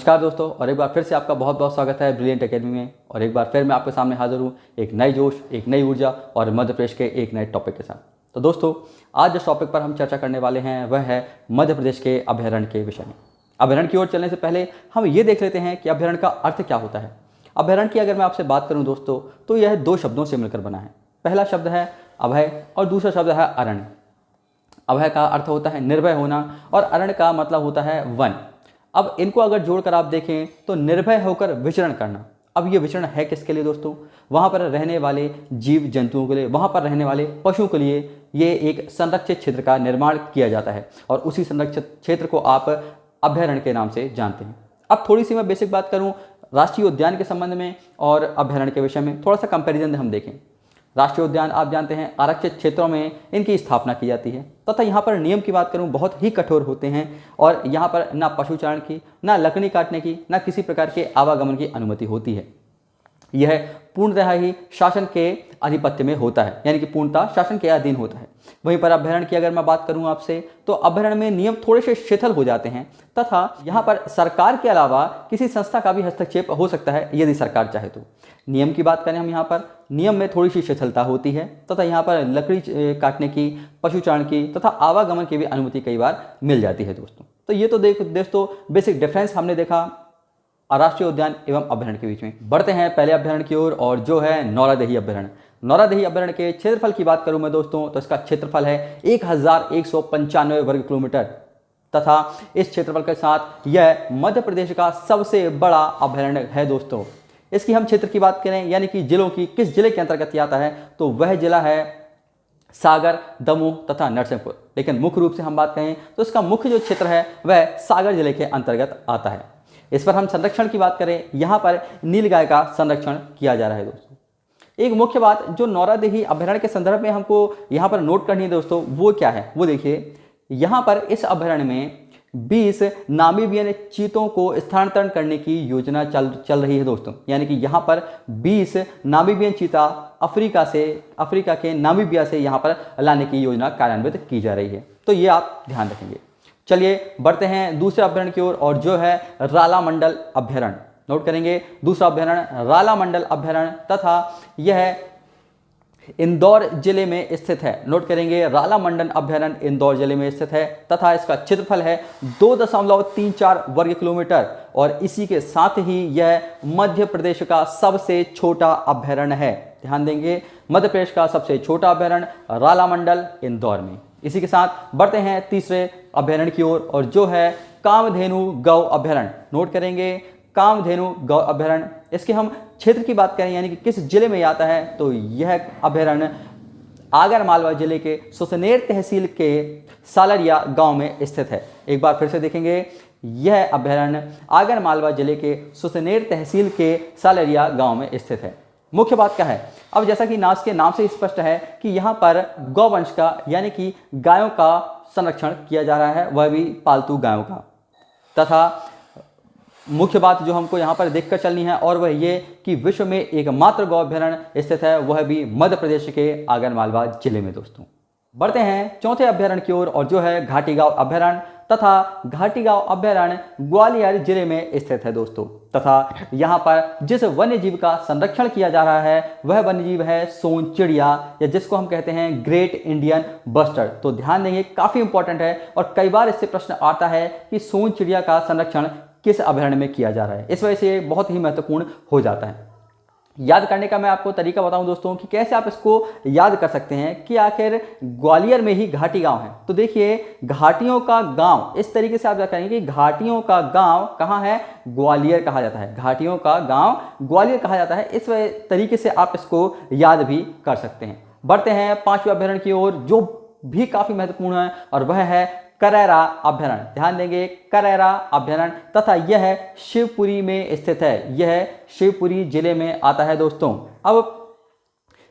नमस्कार दोस्तों, और एक बार फिर से आपका बहुत बहुत स्वागत है ब्रिलियंट एकेडमी में। और एक बार फिर मैं आपके सामने हाजिर हूँ एक नई जोश, एक नई ऊर्जा और मध्य प्रदेश के एक नए टॉपिक के साथ। तो दोस्तों, आज जिस टॉपिक पर हम चर्चा करने वाले हैं वह है मध्य प्रदेश के अभयारण्य के विषय में। अभयारण्य की ओर चलने से पहले हम ये देख लेते हैं कि अभयारण्य का अर्थ क्या होता है। अभयारण्य की अगर मैं आपसे बात करूँ दोस्तों, तो यह दो शब्दों से मिलकर बना है। पहला शब्द है अभय और दूसरा शब्द है अरण्य। अभय का अर्थ होता है निर्भय होना और अरण्य का मतलब होता है वन। अब इनको अगर जोड़कर आप देखें तो निर्भय होकर विचरण करना। अब ये विचरण है किसके लिए दोस्तों? वहाँ पर रहने वाले जीव जंतुओं के लिए, वहाँ पर रहने वाले पशुओं के लिए ये एक संरक्षित क्षेत्र का निर्माण किया जाता है और उसी संरक्षित क्षेत्र को आप अभयारण्य के नाम से जानते हैं। अब थोड़ी सी मैं बेसिक बात करूँ राष्ट्रीय उद्यान के संबंध में और अभयारण्य के विषय में, थोड़ा सा कंपेरिजन हम देखें। राष्ट्रीय उद्यान आप जानते हैं आरक्षित क्षेत्रों में इनकी स्थापना की जाती है तथा यहाँ पर नियम की बात करूँ बहुत ही कठोर होते हैं और यहाँ पर ना पशुचारण की, ना लकड़ी काटने की, ना किसी प्रकार के आवागमन की अनुमति होती है। यह पूर्णतः ही शासन के आधिपत्य में होता है, यानी कि पूर्णतः शासन के अधीन होता है। वहीं पर अभयारण्य की अगर मैं बात करूं आपसे, तो अभयारण्य में नियम थोड़े से शिथिल हो जाते हैं तथा यहाँ पर सरकार के अलावा किसी संस्था का भी हस्तक्षेप हो सकता है यदि सरकार चाहे तो। नियम की बात करें हम, यहाँ पर नियम में थोड़ी सी शिथिलता होती है तथा यहाँ पर लकड़ी काटने की, पशुचारण की तथा आवागमन की भी अनुमति कई बार मिल जाती है दोस्तों। तो ये तो दोस्तों बेसिक डिफरेंस हमने देखा राष्ट्रीय उद्यान एवं अभयारण्य के बीच में। बढ़ते हैं पहले अभयारण्य की ओर और जो है नौरादेही अभयारण्य। नौरादेही अभयारण्य के क्षेत्रफल की बात करूं मैं दोस्तों, तो इसका क्षेत्रफल है 1195 वर्ग किलोमीटर तथा इस क्षेत्रफल के साथ यह मध्य प्रदेश का सबसे बड़ा अभयारण्य है दोस्तों। इसकी हम क्षेत्र की बात करें, यानी कि जिलों की, किस जिले के अंतर्गत आता है, तो वह जिला है सागर, दमोह तथा नरसिंहपुर। लेकिन मुख्य रूप से हम बात करें तो इसका मुख्य जो क्षेत्र है वह सागर जिले के अंतर्गत आता है। इस पर हम संरक्षण की बात करें, यहाँ पर नीलगाय का संरक्षण किया जा रहा है दोस्तों। एक मुख्य बात जो नौरादेही अभयारण्य के संदर्भ में हमको यहाँ पर नोट करनी है दोस्तों, वो क्या है, वो देखिए। यहाँ पर इस अभयारण्य में 20 नामीबियन चीतों को स्थानांतरण करने की योजना चल रही है दोस्तों। यानी कि यहाँ पर 20 नामीबियन चीता अफ्रीका के नामीबिया से यहाँ पर लाने की योजना कार्यान्वित की जा रही है। तो ये आप ध्यान रखेंगे। चलिए बढ़ते हैं दूसरे अभयारण्य की ओर और जो है रालामंडल अभयारण्य। नोट करेंगे दूसरा अभयारण्य रालामंडल अभयारण्य तथा यह इंदौर जिले में स्थित है। नोट करेंगे रालामंडल अभयारण्य इंदौर जिले में स्थित है तथा इसका क्षेत्रफल है 2.34 वर्ग किलोमीटर और इसी के साथ ही यह मध्य प्रदेश का सबसे छोटा अभयारण्य है। ध्यान देंगे, मध्य प्रदेश का सबसे छोटा अभयारण्य रालामंडल इंदौर में। इसी के साथ बढ़ते हैं तीसरे अभयारण्य की ओर और जो है कामधेनु गौ अभयारण्य। नोट करेंगे कामधेनु गौ अभयारण्य। इसके हम क्षेत्र की बात करें, यानी कि किस जिले में आता है, तो यह अभयारण्य आगरमालवा जिले के सुसनेर तहसील के सालरिया गांव में स्थित है। एक बार फिर से देखेंगे, यह अभयारण्य आगरमालवा जिले के सुसनेर तहसील के सालरिया गांव में स्थित है। मुख्य बात क्या है? अब जैसा कि नाम के नाम से स्पष्ट है कि यहाँ पर गौवंश का, यानी कि गायों का संरक्षण किया जा रहा है, वह भी पालतू गायों का। तथा मुख्य बात जो हमको यहाँ पर देखकर चलनी है और वह ये कि विश्व में एकमात्र गौ अभयारण्य स्थित है, वह भी मध्य प्रदेश के आगरमालवा जिले में दोस्तों। बढ़ते हैं चौथे अभयारण्य की ओर और जो है घाटीगांव अभयारण्य तथा घाटीगांव अभयारण्य ग्वालियर जिले में स्थित है दोस्तों। तथा यहाँ पर जिस वन्य जीव का संरक्षण किया जा रहा है वह वन्य जीव है सोन चिड़िया, या जिसको हम कहते हैं ग्रेट इंडियन बस्टर्ड। तो ध्यान देंगे, काफी इंपॉर्टेंट है और कई बार इससे प्रश्न आता है कि सोन चिड़िया का संरक्षण किस अभयारण्य में किया जा रहा है। इस वजह से बहुत ही महत्वपूर्ण हो जाता है। याद करने का मैं आपको तरीका बताऊं दोस्तों कि कैसे आप इसको याद कर सकते हैं कि आखिर ग्वालियर में ही घाटी गांव है। तो देखिए, घाटियों का गांव, इस तरीके से आप याद करेंगे कि घाटियों का गांव कहाँ है? ग्वालियर कहा जाता है। घाटियों का गांव ग्वालियर कहा जाता है। इस तरीके से आप इसको याद भी कर सकते हैं। बढ़ते हैं पांचवें अभयारण्य की ओर जो भी काफी महत्वपूर्ण है और वह है करैरा अभयारण्य। ध्यान देंगे, करैरा अभयारण्य तथा यह शिवपुरी में स्थित है। यह शिवपुरी जिले में आता है दोस्तों। अब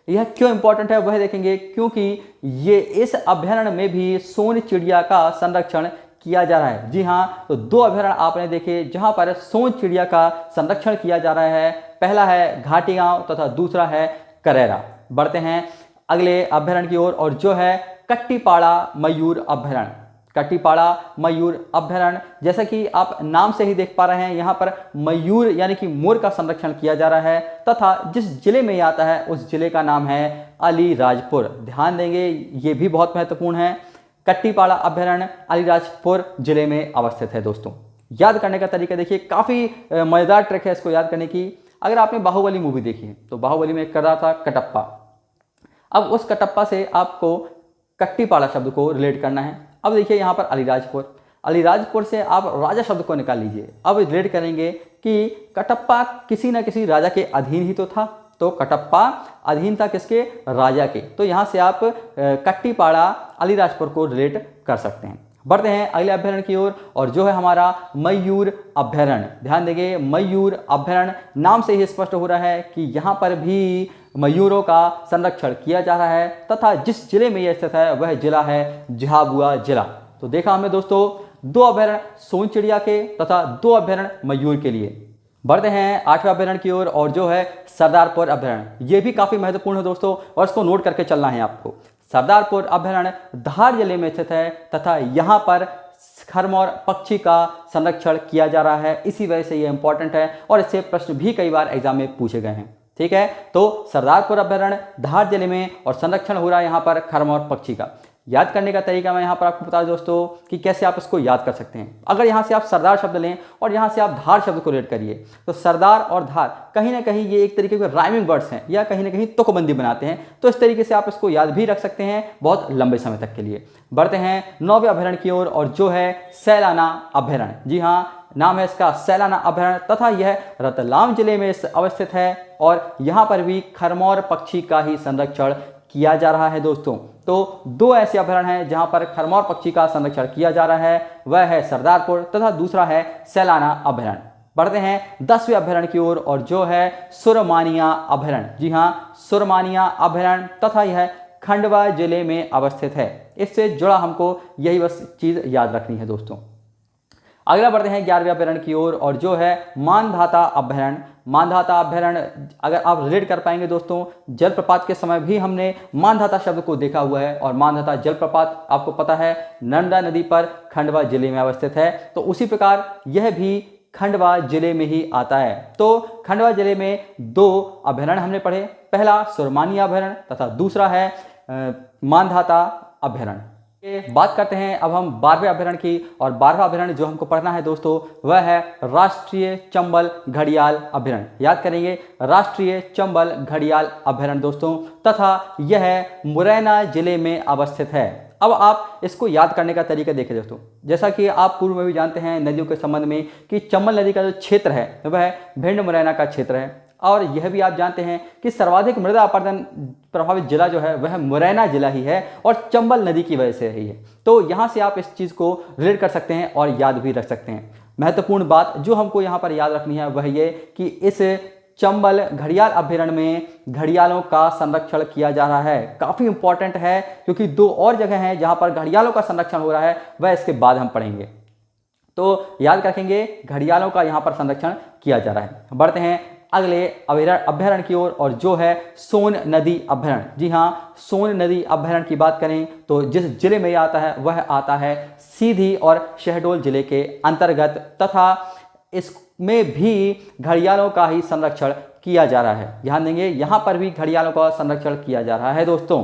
यह क्यों इंपॉर्टेंट है वह देखेंगे, क्योंकि ये इस अभयारण्य में भी सोन चिड़िया का संरक्षण किया जा रहा है। जी हाँ, तो दो अभयारण्य आपने देखे जहां पर सोन चिड़िया का संरक्षण किया जा रहा है। पहला है घाटीगांव तथा दूसरा है करैरा। बढ़ते हैं अगले अभयारण्य की ओर और जो है कट्टीपाड़ा मयूर अभयारण्य। कट्टीपाड़ा मयूर अभयारण्य। जैसा कि आप नाम से ही देख पा रहे हैं, यहाँ पर मयूर यानी कि मोर का संरक्षण किया जा रहा है तथा जिस जिले में ये आता है उस जिले का नाम है अलीराजपुर। ध्यान देंगे, ये भी बहुत महत्वपूर्ण है। कट्टीपाड़ा अभयारण्य अलीराजपुर जिले में अवस्थित है दोस्तों। याद करने का तरीका देखिए, काफ़ी मज़ेदार ट्रिक है इसको याद करने की। अगर आपने बाहुबली मूवी देखी है तो बाहुबली में एक किरदार था कटप्पा। अब उस कटप्पा से आपको कट्टीपाड़ा शब्द को रिलेट करना है। अब देखिए यहाँ पर अलीराजपुर, अलीराजपुर से आप राजा शब्द को निकाल लीजिए। अब रिलेट करेंगे कि कटप्पा किसी न किसी राजा के अधीन ही तो था, तो कटप्पा अधीन था किसके? राजा के। तो यहाँ से आप कट्टीपाड़ा अलीराजपुर को रिलेट कर सकते हैं। बढ़ते हैं अगले अभयारण्य की ओर और जो है हमारा मयूर अभयारण्य। ध्यान देंगे, मयूर अभयारण्य नाम से ही स्पष्ट हो रहा है कि यहाँ पर भी मयूरों का संरक्षण किया जा रहा है तथा जिस जिले में यह स्थित है वह जिला है झाबुआ जिला। तो देखा हमने दोस्तों 2 अभयारण्य सोन चिड़िया के तथा 2 अभयारण्य मयूर के लिए। बढ़ते हैं 8वें अभयारण्य की ओर और जो है सरदारपुर अभयारण्य। ये भी काफ़ी महत्वपूर्ण है दोस्तों और इसको नोट करके चलना है आपको। सरदारपुर अभयारण्य धार जिले में स्थित है तथा यहाँ पर खरमौर पक्षी का संरक्षण किया जा रहा है। इसी वजह से ये इंपॉर्टेंट है और इससे प्रश्न भी कई बार एग्जाम में पूछे गए हैं। ठीक है, तो सरदारपुर अभयारण्य धार जिले में और संरक्षण हो रहा है यहाँ पर खरमौर पक्षी का। याद करने का तरीका मैं यहाँ पर आपको बता दूं दोस्तों कि कैसे आप इसको याद कर सकते हैं। अगर यहाँ से आप सरदार शब्द लें और यहाँ से आप धार शब्द को रिलेट करिए तो सरदार और धार कहीं ना कहीं ये एक तरीके के राइमिंग वर्ड्स हैं या कहीं ना कहीं तुकबंदी बनाते हैं। तो इस तरीके से आप इसको याद भी रख सकते हैं बहुत लंबे समय तक के लिए। बढ़ते हैं 9वें अभयारण्य की ओर और जो है सैलाना अभयारण्य। जी हाँ, नाम है इसका सैलाना अभयारण्य तथा यह रतलाम जिले में अवस्थित है और यहाँ पर भी खरमौर पक्षी का ही संरक्षण किया जा रहा है दोस्तों। तो 2 ऐसे अभयारण्य हैं जहां पर खरमौर पक्षी का संरक्षण किया जा रहा है, वह है सरदारपुर तथा दूसरा है सैलाना अभयारण्य। बढ़ते हैं 10वें अभयारण्य की ओर और जो है सुरमानिया अभयारण्य। जी हाँ, सुरमानिया अभयारण्य तथा यह खंडवा जिले में अवस्थित है। इससे जुड़ा हमको यही बस चीज़ याद रखनी है दोस्तों। अगला बढ़ते हैं 11वें अभयारण्य की ओर और जो है मानधाता अभयारण्य। मानधाता अभयारण्य अगर आप रिलेट कर पाएंगे दोस्तों, जलप्रपात के समय भी हमने मानधाता शब्द को देखा हुआ है और मानधाता जलप्रपात आपको पता है नर्मदा नदी पर खंडवा जिले में अवस्थित है। तो उसी प्रकार यह भी खंडवा जिले में ही आता है। तो खंडवा जिले में 2 अभयारण्य हमने पढ़े, पहला सुरमानिया अभयारण्य तथा दूसरा है मानधाता अभयारण्य। बात करते हैं अब हम 12वें अभयारण्य की और 12वां अभयारण्य जो हमको पढ़ना है दोस्तों वह है राष्ट्रीय चंबल घड़ियाल अभयारण्य। याद करेंगे, राष्ट्रीय चंबल घड़ियाल अभयारण्य दोस्तों तथा यह मुरैना जिले में अवस्थित है। अब आप इसको याद करने का तरीका देखें दोस्तों, जैसा कि आप पूर्व में भी जानते हैं नदियों के संबंध में कि चंबल नदी का जो क्षेत्र है वह भिंड मुरैना का क्षेत्र है और यह भी आप जानते हैं कि सर्वाधिक मृदा अपरदन प्रभावित जिला जो है वह मुरैना जिला ही है और चंबल नदी की वजह से ही है। तो यहाँ से आप इस चीज़ को रिलेट कर सकते हैं और याद भी रख सकते हैं। महत्वपूर्ण बात जो हमको यहाँ पर याद रखनी है वह ये कि इस चंबल घड़ियाल अभयारण्य में घड़ियालों का संरक्षण किया जा रहा है। काफ़ी इंपॉर्टेंट है क्योंकि 2 और जगह हैं जहाँ पर घड़ियालों का संरक्षण हो रहा है, वह इसके बाद हम पढ़ेंगे। तो याद रखेंगे घड़ियालों का यहाँ पर संरक्षण किया जा रहा है। बढ़ते हैं अगले अभयारण्य की ओर और जो है सोन नदी अभयारण्य। जी हाँ, सोन नदी अभयारण्य की बात करें तो जिस जिले में आता है वह आता है सीधी और शहडोल जिले के अंतर्गत तथा इसमें भी घड़ियालों का ही संरक्षण किया जा रहा है। ध्यान देंगे, यहाँ पर भी घड़ियालों का संरक्षण किया जा रहा है दोस्तों।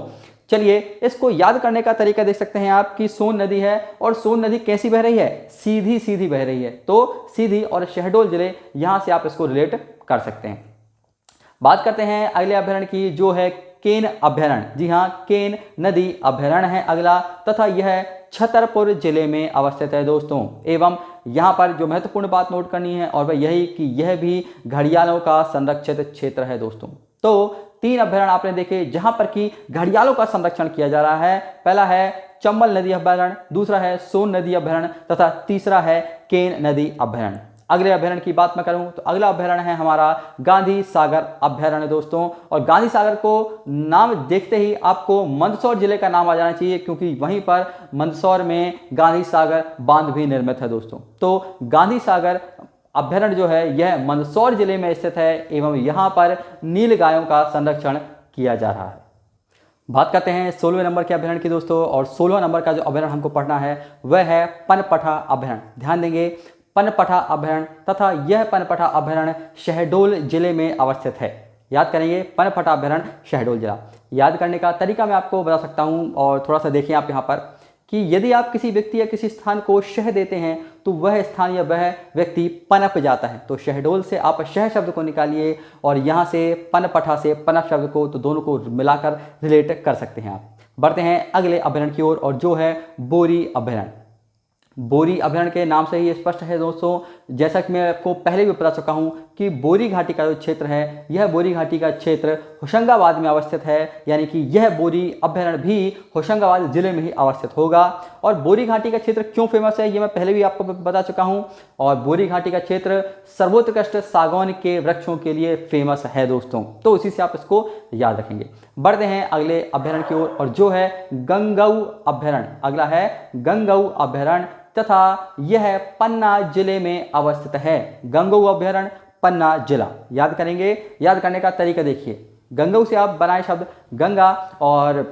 चलिए इसको याद करने का तरीका देख सकते हैं आप कि सोन नदी है और सोन नदी कैसी बह रही है? सीधी सीधी बह रही है। तो सीधी और शहडोल जिले, यहाँ से आप इसको रिलेट कर सकते हैं। बात करते हैं अगले अभयारण्य की जो है केन अभयारण्य। जी हाँ, केन नदी अभयारण्य है अगला तथा यह छतरपुर जिले में अवस्थित है दोस्तों। एवं यहाँ पर जो महत्वपूर्ण बात नोट करनी है और वह यही कि यह भी घड़ियालों का संरक्षित क्षेत्र है दोस्तों। तो 3 अभयारण्य आपने देखे जहां पर कि घड़ियालों का संरक्षण किया जा रहा है। पहला है चंबल नदी अभयारण्य, दूसरा है सोन नदी अभयारण्य तथा तीसरा है केन नदी अभयारण्य। अगले अभयारण्य की बात मैं करूं तो अगला अभयारण्य है हमारा गांधी सागर अभयारण्य दोस्तों। और गांधी सागर को नाम देखते ही आपको मंदसौर जिले का नाम आ जाना चाहिए क्योंकि वहीं पर मंदसौर में गांधी सागर बांध भी निर्मित है दोस्तों। तो गांधी सागर अभयारण्य जो है यह मंदसौर जिले में स्थित है एवं यहाँ पर नील गायों का संरक्षण किया जा रहा है। बात करते हैं 16वें नंबर के अभयारण्य की दोस्तों, और 16वां नंबर का जो अभयारण्य हमको पढ़ना है वह है पनपठा अभयारण्य। ध्यान देंगे, पनपठा अभयारण्य, तथा यह पनपठा अभयारण्य शहडोल जिले में अवस्थित है। याद करेंगे, पनपठा अभयारण्य शहडोल जिला। याद करने का तरीका मैं आपको बता सकता हूँ, और थोड़ा सा देखिए आप यहाँ पर कि यदि आप किसी व्यक्ति या किसी स्थान को शह देते हैं तो वह स्थान या वह व्यक्ति पनप जाता है। तो शहडोल से आप शह शब्द को निकालिए और यहाँ से पनपठा से पनप शब्द को, तो दोनों को मिलाकर रिलेट कर सकते हैं आप। बढ़ते हैं अगले अभयारण्य की ओर, और जो है बोरी अभयारण्य। बोरी अभयारण्य के नाम से ही स्पष्ट है दोस्तों, जैसा कि मैं आपको पहले भी बता चुका हूं कि बोरी घाटी का जो क्षेत्र है, यह बोरी घाटी का क्षेत्र होशंगाबाद में अवस्थित है, यानी कि यह बोरी अभयारण्य भी होशंगाबाद जिले में ही अवस्थित होगा। और बोरी घाटी का क्षेत्र क्यों फेमस है ये मैं पहले भी आपको बता चुका हूँ। और बोरी घाटी का क्षेत्र सर्वोत्कृष्ट सागौन के वृक्षों के लिए फेमस है दोस्तों, तो इसी से आप इसको याद रखेंगे। बढ़ते हैं अगले अभयारण्य की ओर, और जो है गंगऊ अभयारण्य। अगला है गंगऊ अभयारण्य, तथा यह पन्ना जिले में अवस्थित है। गंगऊ अभयारण्य, पन्ना जिला। याद करेंगे, याद करने का तरीका देखिए, गंगऊ से आप बनाए शब्द गंगा और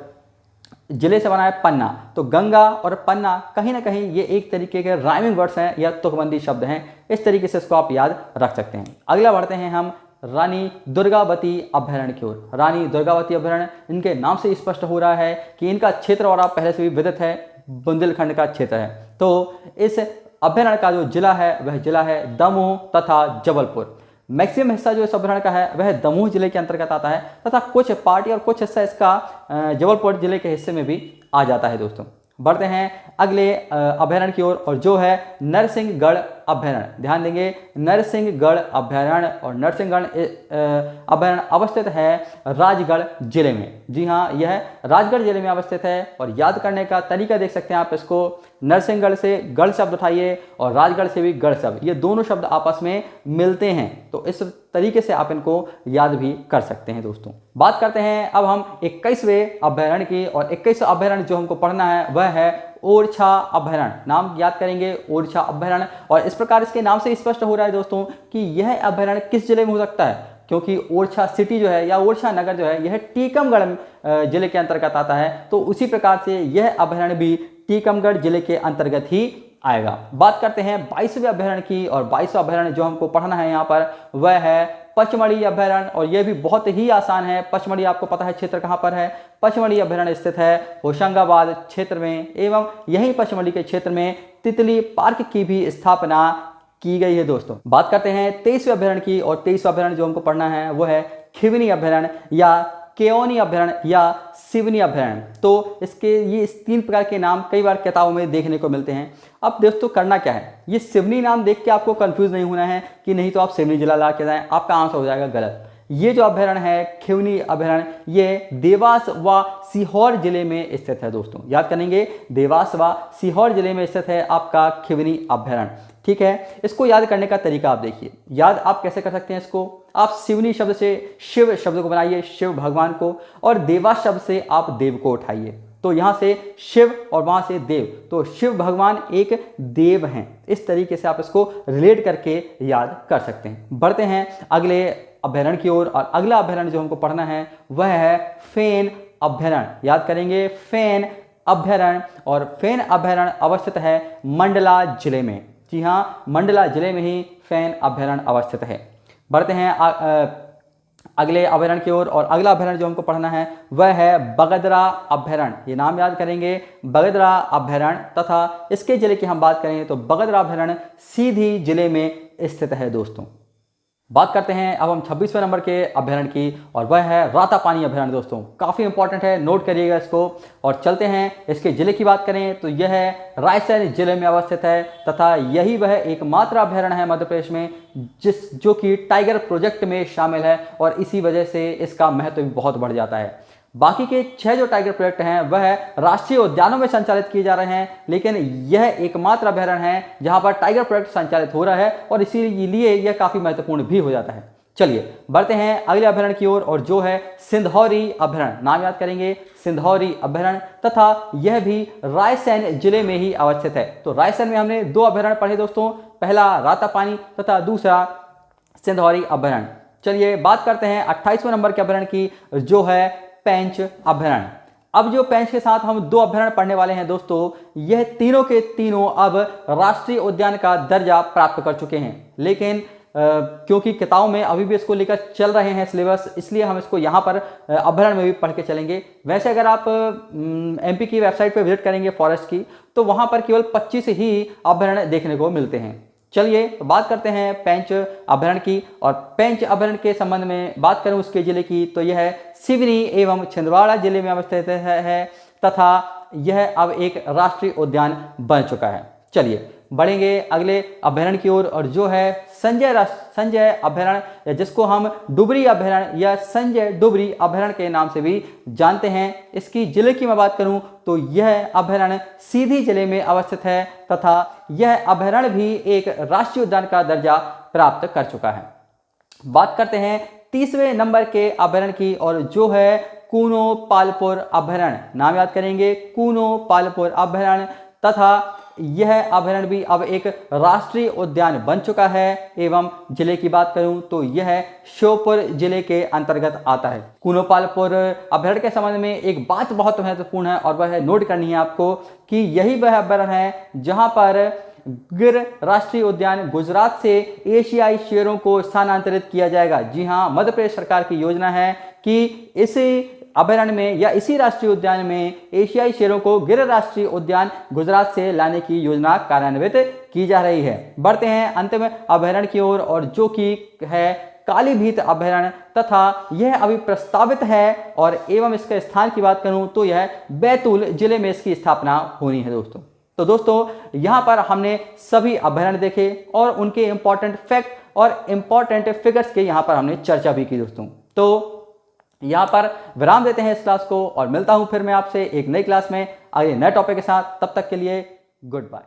जिले से बनाए पन्ना, तो गंगा और पन्ना कहीं ना कहीं ये एक तरीके के राइमिंग वर्ड्स हैं या तुकबंदी शब्द हैं। इस तरीके से इसको आप याद रख सकते हैं। अगला बढ़ते हैं हम रानी दुर्गावती अभयारण्य की ओर। रानी दुर्गावती अभयारण्य, इनके नाम से स्पष्ट हो रहा है कि इनका क्षेत्र और आप पहले से भी विदित है, बुंदेलखंड का क्षेत्र है। तो इस अभयारण्य का जो जिला है वह जिला है दमोह तथा जबलपुर। मैक्सिमम हिस्सा जो इस अभयारण्य का है वह दमोह जिले के अंतर्गत आता है, तथा कुछ पार्टी और कुछ हिस्सा इसका जबलपुर जिले के हिस्से में भी आ जाता है दोस्तों। बढ़ते हैं अगले अभयारण्य की ओर, और जो है नरसिंहगढ़ अभयारण्य। ध्यान देंगे, नरसिंहगढ़ अभयारण्य, और नरसिंहगढ़ अभयारण्य अवस्थित है राजगढ़ जिले में। जी हाँ, यह राजगढ़ जिले में अवस्थित है। और याद करने का तरीका देख सकते हैं आप इसको, नरसिंहगढ़ से गढ़ शब्द उठाइए और राजगढ़ से भी गढ़ शब्द, ये दोनों शब्द आपस में मिलते हैं, तो इस तरीके से आप इनको याद भी कर सकते हैं दोस्तों। बात करते हैं अब हम 21वें अभयारण्य की, और 21वां अभयारण्य जो हमको पढ़ना है वह है ओरछा अभयारण्य। नाम याद करेंगे, ओरछा अभयारण्य। और इस प्रकार इसके नाम से स्पष्ट हो रहा है दोस्तों कि यह अभयारण्य किस जिले में हो सकता है, क्योंकि ओरछा सिटी जो है या ओरछा नगर जो है यह टीकमगढ़ जिले के अंतर्गत आता है, तो उसी प्रकार से यह अभयारण्य भी टीकमगढ़ जिले के अंतर्गत ही आएगा। बात करते हैं 22वें अभयारण्य की, और 22वां अभयारण्य जो हमको पढ़ना है यहाँ पर वह है पचमढ़ी अभयारण्य। और यह भी बहुत ही आसान है। पचमढ़ी आपको पता है क्षेत्र कहाँ पर है, पचमढ़ी अभयारण्य स्थित है होशंगाबाद क्षेत्र में, एवं यही पचमढ़ी के क्षेत्र में तितली पार्क की भी स्थापना की गई है दोस्तों। बात करते हैं 23वें अभयारण्य की, और 23वां अभयारण्य जो हमको पढ़ना है वो है खिवनी अभयारण्य या केओनी अभयारण्य या सिवनी अभयारण्य। तो इसके ये इस 3 प्रकार के नाम कई बार किताबों में देखने को मिलते हैं। अब दोस्तों करना क्या है, ये सिवनी नाम देख के आपको कंफ्यूज नहीं होना है कि नहीं तो आप सिवनी जिला ला के जाएं, आपका आंसर हो जाएगा गलत। ये जो अभयारण्य है खिवनी अभयारण्य, ये देवास व सीहोर जिले में स्थित है दोस्तों। याद करेंगे, देवास व सीहोर जिले में स्थित है आपका खिवनी अभयारण्य। ठीक है, इसको याद करने का तरीका आप देखिए। याद आप कैसे कर सकते हैं इसको, आप सिवनी शब्द से शिव शब्द को बनाइए, शिव भगवान को, और देवास शब्द से आप देव को उठाइए। तो यहाँ से शिव और वहाँ से देव, तो शिव भगवान एक देव हैं। इस तरीके से आप इसको रिलेट करके याद कर सकते हैं। बढ़ते हैं अगले अभयारण्य की ओर, और अगला अभयारण्य जो हमको पढ़ना है वह है फेन अभयारण्य। याद करेंगे, फेन अभयारण्य, और फेन अभयारण्य अवस्थित है मंडला जिले में। जी हाँ, मंडला जिले में ही फेन अभयारण्य अवस्थित है। बढ़ते हैं अगले अभयारण्य की ओर, और अगला अभयारण्य जो हमको पढ़ना है वह है बगदरा अभयारण्य। ये नाम याद करेंगे, बगदरा अभयारण्य, तथा इसके जिले की हम बात करें तो बगदरा अभयारण्य सीधी जिले में स्थित है दोस्तों। बात करते हैं अब हम 26वें नंबर के अभयारण्य की, और वह है रातापानी अभयारण्य दोस्तों। काफ़ी इंपॉर्टेंट है, नोट करिएगा इसको। और चलते हैं इसके जिले की बात करें तो यह है रायसेन जिले में अवस्थित है, तथा यही वह एकमात्र अभयारण्य है मध्य प्रदेश में जो कि टाइगर प्रोजेक्ट में शामिल है, और इसी वजह से इसका महत्व भी बहुत बढ़ जाता है। बाकी के 6 जो टाइगर प्रोजेक्ट हैं वह राष्ट्रीय उद्यानों में संचालित किए जा रहे हैं, लेकिन यह एकमात्र अभयारण्य है जहां पर टाइगर प्रोजेक्ट संचालित हो रहा है, और इसीलिए यह काफी महत्वपूर्ण भी हो जाता है। चलिए बढ़ते हैं अगले अभयारण्य की ओर, और जो है सिंधौरी अभयारण्य। नाम याद करेंगे, सिंधौरी अभयारण्य, तथा यह भी रायसेन जिले में ही अवस्थित है। तो रायसेन में हमने 2 अभयारण्य पढ़े दोस्तों, पहला रातापानी तथा दूसरा सिंधौरी अभयारण्य। चलिए बात करते हैं 28वें नंबर के अभयारण्य की, जो है पेंच अभयारण्य। अब जो पेंच के साथ हम 2 अभयारण्य पढ़ने वाले हैं दोस्तों, यह तीनों के तीनों अब राष्ट्रीय उद्यान का दर्जा प्राप्त कर चुके हैं। लेकिन क्योंकि किताबों में अभी भी इसको लेकर चल रहे हैं सिलेबस, इसलिए हम इसको यहाँ पर अभयारण्य में भी पढ़ के चलेंगे। वैसे अगर आप एमपी की वेबसाइट पर विजिट करेंगे फॉरेस्ट की, तो वहाँ पर केवल 25 ही अभयारण्य देखने को मिलते हैं। चलिए तो बात करते हैं पेंच अभयारण्य की। और पेंच अभयारण्य के संबंध में बात करूं उसके जिले की, तो यह सिवनी एवं छिंदवाड़ा जिले में अवस्थित है तथा यह अब एक राष्ट्रीय उद्यान बन चुका है। चलिए बढ़ेंगे अगले अभयारण्य की ओर, और जो है संजय अभयारण्य, या जिसको हम डुबरी अभयारण्य या संजय डुबरी अभयारण्य के नाम से भी जानते हैं। इसकी जिले की मैं बात करूं तो यह अभयारण्य सीधी जिले में अवस्थित है तथा यह अभयारण्य भी एक राष्ट्रीय उद्यान का दर्जा प्राप्त कर चुका है। बात करते हैं 30वें नंबर के अभयारण्य की, और जो है कूनो पालपुर अभयारण्य। नाम याद करेंगे, कूनो पालपुर अभयारण्य, तथा यह अभयारण्य भी अब एक राष्ट्रीय उद्यान बन चुका है। एवं जिले की बात करूं तो यह श्योपुर जिले के अंतर्गत आता है। कूनो पालपुर अभयारण्य के संबंध में एक बात बहुत महत्वपूर्ण है, और वह नोट करनी है आपको कि यही वह अभयारण्य है जहां पर गिर राष्ट्रीय उद्यान गुजरात से एशियाई शेरों को स्थानांतरित किया जाएगा। जी हाँ, मध्य प्रदेश सरकार की योजना है कि इसी अभयारण्य में या इसी राष्ट्रीय उद्यान में एशियाई शेरों को गिर राष्ट्रीय उद्यान गुजरात से लाने की योजना कार्यान्वित की जा रही है। बढ़ते हैं अंतिम अभयारण्य की ओर, और जो कि है कालीभीत अभयारण्य, तथा यह अभी प्रस्तावित है। और एवं इसके स्थान की बात करूं तो यह बैतूल जिले में इसकी स्थापना होनी है दोस्तों। तो दोस्तों यहाँ पर हमने सभी अभयारण्य देखे और उनके इंपॉर्टेंट फैक्ट और इंपॉर्टेंट फिगर्स के यहाँ पर हमने चर्चा भी की दोस्तों। तो यहाँ पर विराम देते हैं इस क्लास को, और मिलता हूँ फिर मैं आपसे एक नई क्लास में आगे नए टॉपिक के साथ। तब तक के लिए गुड बाय।